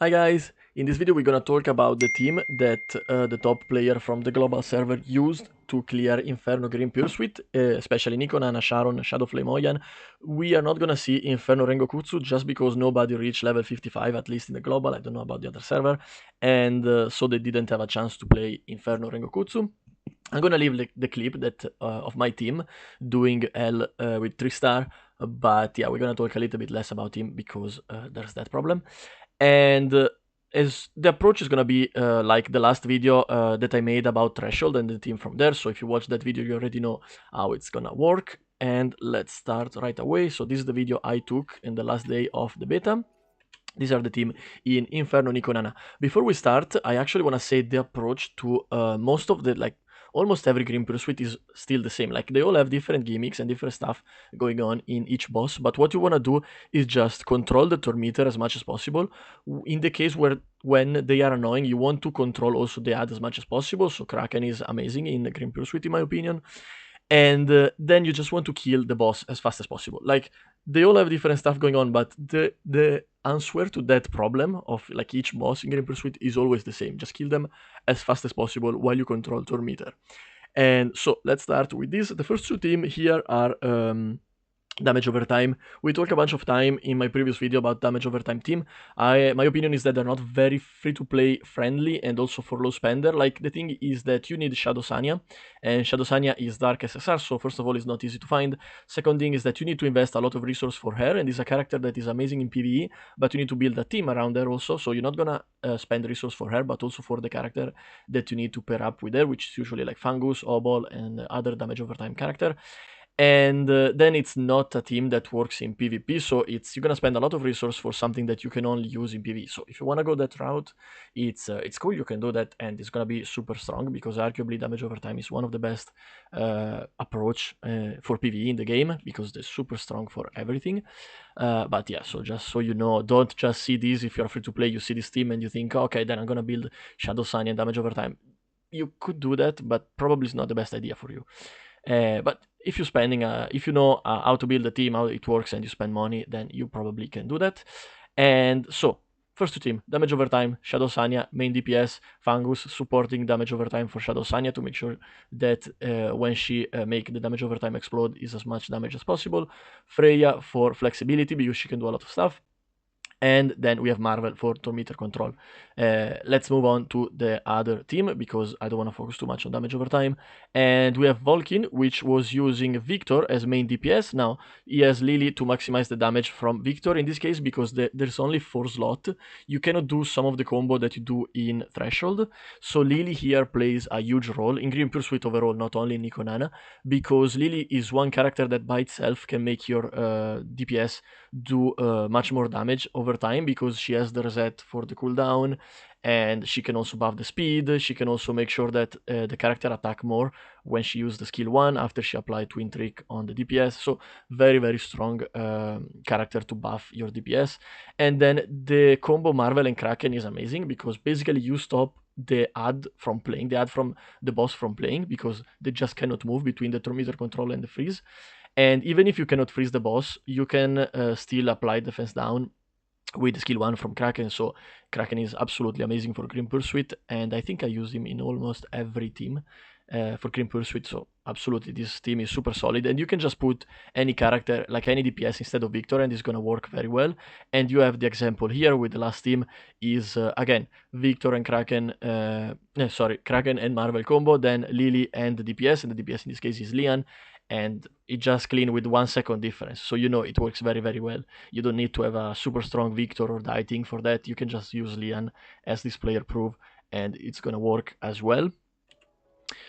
Hi guys, in this video we're gonna talk about the team that the top player from the global server used to clear Inferno Green Pure Suite, especially Nico, Nana, Sharon, Shadow Flame Oan. We are not gonna see Inferno Rengokutsu just because nobody reached level 55, at least in the global. I don't know about the other server, and so they didn't have a chance to play Inferno Rengokutsu. I'm gonna leave the clip that of my team doing L with 3-star, but yeah, we're gonna talk a little bit less about him because there's that problem. And as the approach is gonna be like the last video that I made about Threshold and the team from there. So if you watch that video, you already know how it's gonna work. And let's start right away. So this is the video I took in the last day of the beta. These are the team in Inferno, Nico, Nana. Before we start, I actually want to say the approach to most of the, like, almost every Green Pursuit is still the same. Like, they all have different gimmicks and different stuff going on in each boss, but what you want to do is just control the turn meter as much as possible. In the case where when they are annoying, you want to control also the ad as much as possible, so Kraken is amazing in the Green Pursuit in my opinion. And then you just want to kill the boss as fast as possible. Like, they all have different stuff going on, but the answer to that problem of like each boss in Green Pursuit is always the same. Just kill them as fast as possible while you control turn meter. And so let's start with this. The first two teams here are damage over time. We talked a bunch of time in my previous video about damage over time team. My opinion is that they're not very free to play friendly and also for low spender. Like, the thing is that you need Shadow Sanya, and Shadow Sanya is dark SSR, so first of all it's not easy to find. Second thing is that you need to invest a lot of resource for her, and is a character that is amazing in PvE, but you need to build a team around her also, so you're not gonna spend resource for her, but also for the character that you need to pair up with her, which is usually like Fungus, Obol, and other damage over time character. And then it's not a team that works in PvP, so you're gonna spend a lot of resource for something that you can only use in PvE. So if you wanna go that route, it's cool, you can do that, and it's gonna be super strong because arguably damage over time is one of the best approach for PvE in the game because they're super strong for everything. But yeah, so just so you know, don't just see this if you're free to play. You see this team and you think, okay, then I'm gonna build Shadow Sunny and damage over time. You could do that, but probably it's not the best idea for you. But if you're spending, if you know how to build a team, how it works, and you spend money, then you probably can do that. And so, first two team, damage over time, Shadow Sanya, main DPS, Fungus supporting damage over time for Shadow Sanya to make sure that when she make the damage over time explode is as much damage as possible. Freya for flexibility because she can do a lot of stuff. And then we have Marvel for turn meter control. Let's move on to the other team because I don't want to focus too much on damage over time. And we have Volkin, which was using Victor as main DPS. Now, he has Lily to maximize the damage from Victor in this case because there's only 4 slots. You cannot do some of the combo that you do in Threshold. So Lily here plays a huge role in Green Pursuit overall, not only in Nico Nana, because Lily is one character that by itself can make your DPS do much more damage over time because she has the reset for the cooldown, and she can also buff the speed. She can also make sure that the character attack more when she used the skill 1 after she applied Twin Trick on the DPS. So very, very strong character to buff your DPS. And then the combo Marvel and Kraken is amazing because basically you stop the ad from playing, the ad from the boss from playing, because they just cannot move between the turn meter control and the freeze. And even if you cannot freeze the boss, you can still apply defense down with skill 1 from Kraken. So Kraken is absolutely amazing for Green Pursuit, and I think I use him in almost every team for Green Pursuit. So absolutely, this team is super solid, and you can just put any character, like any DPS instead of Victor, and it's gonna work very well. And you have the example here with the last team is again Victor and Kraken, Kraken and Marvel combo, then Lily and the DPS, and the DPS in this case is Lian, and it just clean with 1 second difference. So you know it works very, very well. You don't need to have a super strong Victor or Dieting for that. You can just use Lian as this player prove, and it's gonna work as well.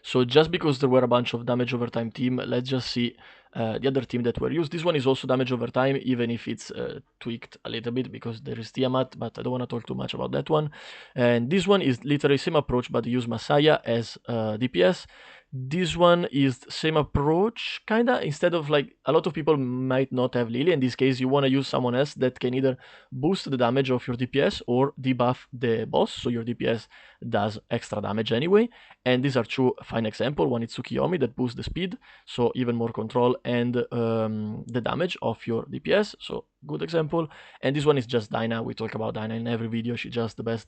So just because there were a bunch of damage over time team, let's just see the other team that were used. This one is also damage over time, even if it's tweaked a little bit because there is Tiamat, but I don't want to talk too much about that one. And this one is literally same approach, but they use Messiah as DPS. This one is the same approach, kinda. Instead of like, a lot of people might not have Lily. In this case, you want to use someone else that can either boost the damage of your DPS or debuff the boss, so your DPS does extra damage anyway. And these are two fine examples. One is Tsukiyomi that boosts the speed, so even more control, and the damage of your DPS, so good example. And this one is just Dyna. We talk about Dyna in every video. She's just the best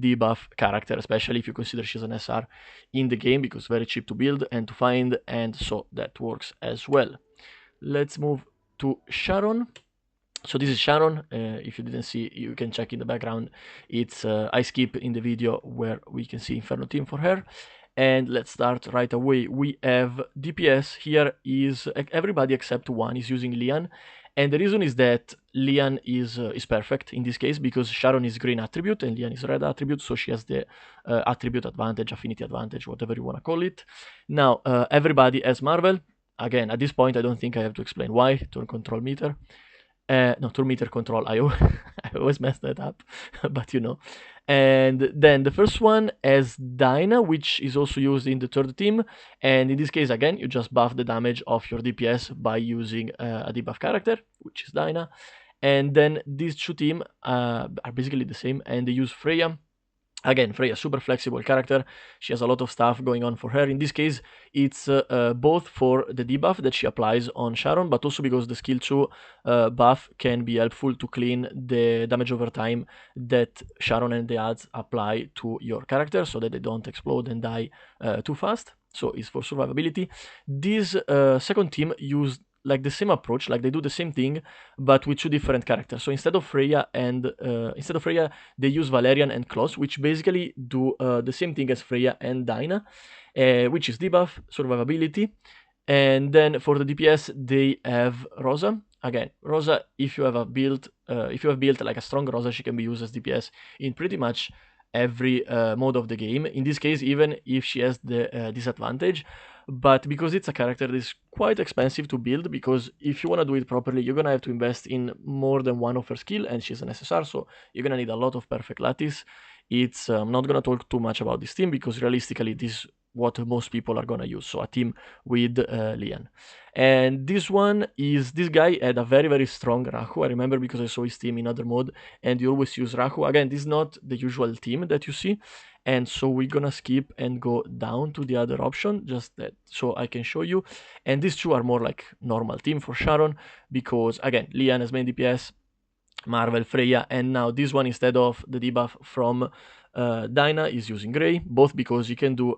debuff character, especially if you consider she's an SR in the game, because very cheap to build and to find, and so that works as well. Let's move to Sharon. So this is Sharon. If you didn't see, you can check in the background. It's I skip in the video where we can see Inferno team for her. And let's start right away. We have DPS. Here is everybody except one is using Lian. And the reason is that Lian is perfect in this case, because Sharon is green attribute and Lian is red attribute, so she has the attribute advantage, affinity advantage, whatever you want to call it. Now, everybody has Marvel. Again, at this point, I don't think I have to explain why. Turn control meter. No, turn meter control. I always mess that up, but you know. And then the first one has Dyna, which is also used in the third team. And in this case, again, you just buff the damage of your DPS by using a debuff character, which is Dyna. And then these two teams are basically the same, and they use Freya. Again, Freya, super flexible character. She has a lot of stuff going on for her. In this case, it's both for the debuff that she applies on Sharon, but also because the skill 2 buff can be helpful to clean the damage over time that Sharon and the adds apply to your character, so that they don't explode and die too fast. So it's for survivability. This second team used like the same approach, like they do the same thing, but with two different characters. So instead of Freya, they use Valerian and Klaus, which basically do the same thing as Freya and Dyna, which is debuff, survivability. And then for the DPS, they have Rosa. Again, Rosa, if you have built like a strong Rosa, she can be used as DPS in pretty much every mode of the game. In this case, even if she has the disadvantage. But because it's a character that is quite expensive to build, because if you want to do it properly, you're going to have to invest in more than one of her skill, and she's an SSR, so you're going to need a lot of perfect lattice. It's I'm not going to talk too much about this team, because realistically this is what most people are going to use, so a team with Lian. And this guy had a very, very strong Rahu. I remember because I saw his team in other mode, and you always use Rahu. Again, this is not the usual team that you see, and so we're gonna skip and go down to the other option, just that so I can show you. And these two are more like normal team for Sharon, because again, Lian has main DPS, Marvel, Freya, and now this one, instead of the debuff from Dyna, is using Grey, both because he can do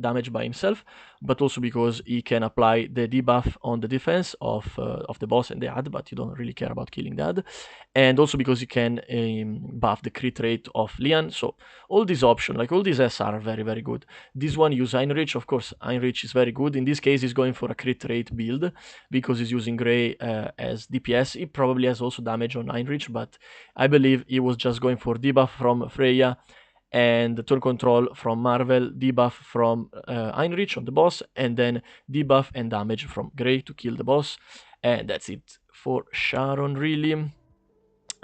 damage by himself, but also because he can apply the debuff on the defense of the boss and the ad, but you don't really care about killing the ad, and also because he can buff the crit rate of Lian. So all these options, like all these S are very, very good. This one use Heinrich, of course. Heinrich is very good. In this case, he's going for a crit rate build because he's using Grey as DPS. He probably has also damage on Heinrich, but I believe he was just going for debuff from Freya and turn control from Marvel, debuff from Heinrich on the boss, and then debuff and damage from Grey to kill the boss. And that's it for Sharon, really.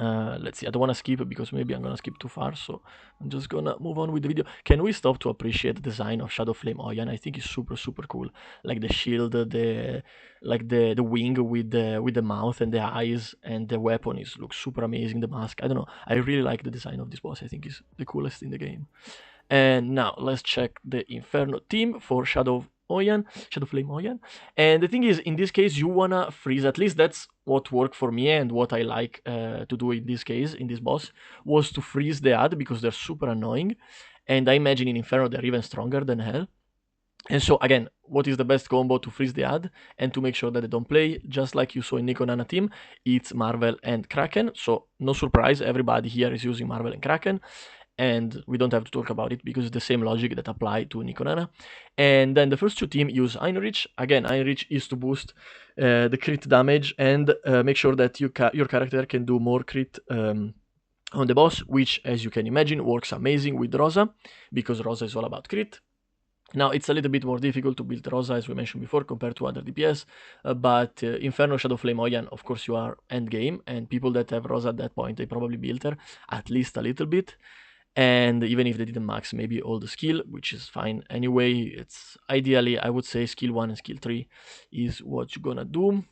Let's see, I don't want to skip because maybe I'm going to skip too far, so I'm just going to move on with the video. Can we stop to appreciate the design of Shadow Flame Oan? I think it's super, super cool. Like the shield, the wing with the mouth and the eyes, and the weapon looks super amazing, the mask. I don't know, I really like the design of this boss. I think it's the coolest in the game. And now let's check the Inferno team for Shadow Flame Oan. And the thing is, in this case, you wanna freeze. At least that's what worked for me, and what I like to do in this case, in this boss, was to freeze the ad, because they're super annoying. And I imagine in Inferno they're even stronger than hell. And so again, what is the best combo to freeze the ad and to make sure that they don't play? Just like you saw in Nico Nana team, it's Marvel and Kraken. So no surprise, everybody here is using Marvel and Kraken. And we don't have to talk about it because it's the same logic that apply to Nico Nana. And then the first two teams use Heinrich. Again, Heinrich is to boost the crit damage and make sure that your character can do more crit on the boss, which, as you can imagine, works amazing with Rosa, because Rosa is all about crit. Now, it's a little bit more difficult to build Rosa, as we mentioned before, compared to other DPS, but Inferno, Shadow Flame Oan, of course, you are endgame, and people that have Rosa at that point, they probably built her at least a little bit. And even if they didn't max maybe all the skill, which is fine anyway, it's ideally I would say skill 1 and skill 3 is what you're gonna do.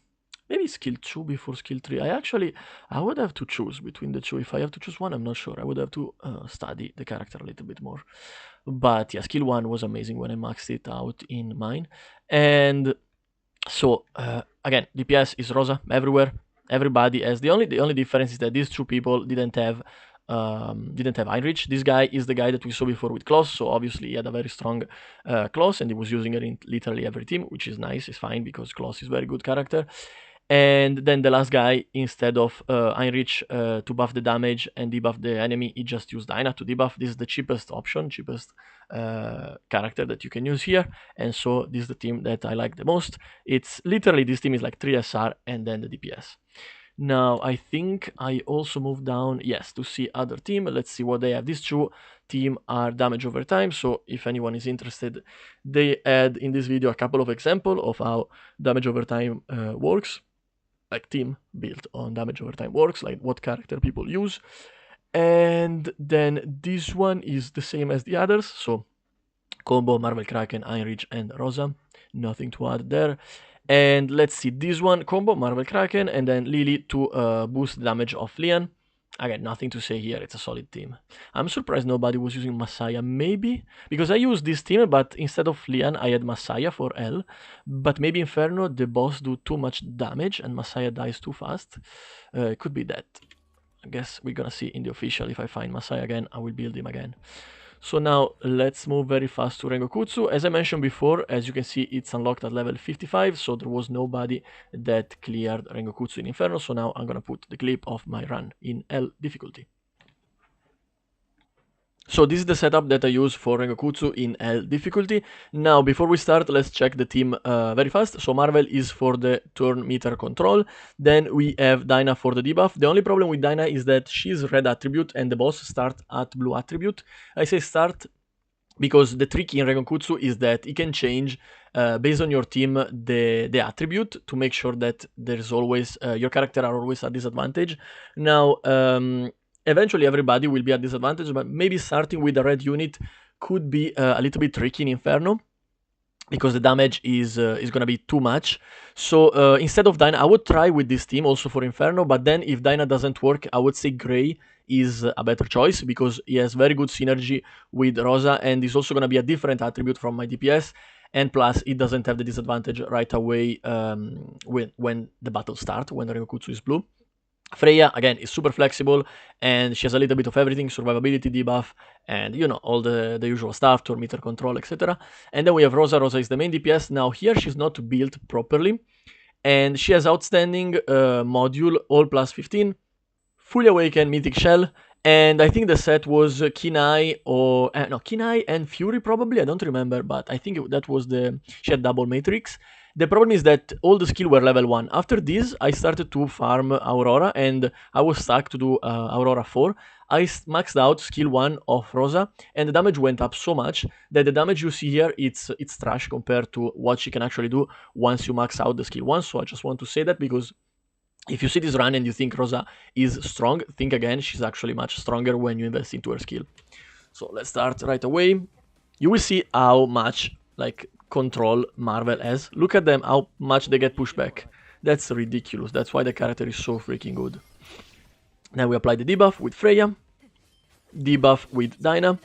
Maybe skill 2 before skill 3. I would have to choose between the two. If I have to choose one, I'm not sure. I would have to study the character a little bit more. But yeah, skill 1 was amazing when I maxed it out in mine. And so again, DPS is Rosa everywhere. Everybody has the only difference is that these two people didn't have Heinrich. This guy is the guy that we saw before with Klaus, so obviously he had a very strong Klaus and he was using it in literally every team, which is nice, it's fine because Klaus is very good character. And then the last guy, instead of Heinrich to buff the damage and debuff the enemy, he just used Dyna to debuff. This is the cheapest option, cheapest character that you can use here. And so this is the team that I like the most. It's literally, this team is like 3 SR and then the DPS. Now, I think I also moved down, yes, to see other team. Let's see what they have. These two team are damage over time. So if anyone is interested, they add in this video a couple of examples of how damage over time works. Like team built on damage over time works, like what character people use. And then this one is the same as the others. So combo, Marvel Kraken, Heinrich, and Rosa. Nothing to add there. And let's see, this one, combo, Marvel Kraken, and then Lily to boost the damage of Lian. Again, nothing to say here, it's a solid team. I'm surprised nobody was using Messiah, maybe? Because I used this team, but instead of Lian, I had Messiah for L. But maybe Inferno, the boss do too much damage and Messiah dies too fast. It could be that. I guess we're gonna see in the official. If I find Messiah again, I will build him again. So now let's move very fast to Rengokutsu. As I mentioned before, as you can see, it's unlocked at level 55, so there was nobody that cleared Rengokutsu in Inferno. So now I'm gonna put the clip of my run in L difficulty. So this is the setup that I use for Rengokutsu in L difficulty. Now, before we start, let's check the team very fast. So Marvel is for the turn meter control. Then we have Dyna for the debuff. The only problem with Dyna is that she's red attribute and the boss start at blue attribute. I say start because the trick in Rengokutsu is that it can change based on your team the attribute to make sure that there's always your character are always at disadvantage. Now, eventually everybody will be at disadvantage, but maybe starting with a red unit could be a little bit tricky in Inferno because the damage is going to be too much. So instead of Dyna, I would try with this team also for Inferno, but then if Dyna doesn't work, I would say Grey is a better choice because he has very good synergy with Rosa and is also going to be a different attribute from my DPS. And plus, it doesn't have the disadvantage right away when the battle starts, when Rengokutsu is blue. Freya, again, is super flexible, and she has a little bit of everything, survivability, debuff, and, you know, all the usual stuff, turn meter control, etc. And then we have Rosa. Rosa is the main DPS. Now, here she's not built properly, and she has outstanding module, all plus 15, Fully Awakened, Mythic Shell, and I think the set was Kinai or... no, Kinai and Fury, probably, I don't remember, but I think that was she had double Matrix. The problem is that all the skills were level 1. After this, I started to farm Aurora, and I was stuck to do Aurora 4. I maxed out skill 1 of Rosa, and the damage went up so much that the damage you see here, it's trash compared to what she can actually do once you max out the skill 1. So I just want to say that because if you see this run and you think Rosa is strong, think again, she's actually much stronger when you invest into her skill. So let's start right away. You will see how much, like, control Marvel has. Look at them, how much they get pushed back. That's ridiculous. That's why the character is so freaking good. Now we apply the debuff with Freya, debuff with Dyna,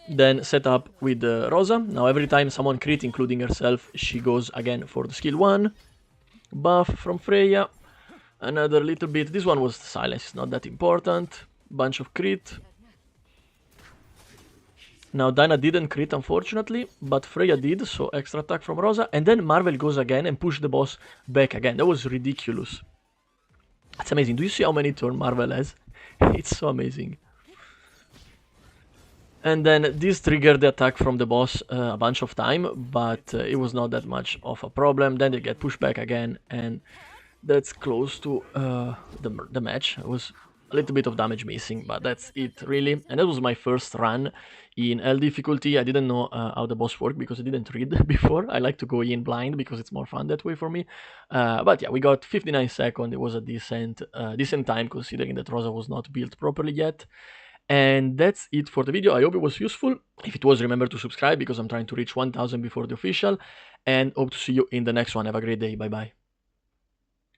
then set up with Rosa. Now every time someone crit, including herself, she goes again for the skill 1. Buff from Freya, another little bit. This one was silence, it's not that important. Bunch of crit. Now Dyna didn't crit, unfortunately, but Freya did, so extra attack from Rosa. And then Marvel goes again and pushes the boss back again. That was ridiculous. That's amazing. Do you see how many turns Marvel has? It's so amazing. And then this triggered the attack from the boss a bunch of time, but it was not that much of a problem. Then they get pushed back again, and that's close to the match. It was a little bit of damage missing, but that's it really. And that was my first run in L difficulty. I didn't know how the boss worked because I didn't read before. I like to go in blind because it's more fun that way for me. But yeah, we got 59 seconds. It was a decent time considering that Rosa was not built properly yet. And that's it for the video. I hope it was useful. If it was, remember to subscribe because I'm trying to reach 1000 before the official, and hope to see you in the next one. Have a great day. Bye bye.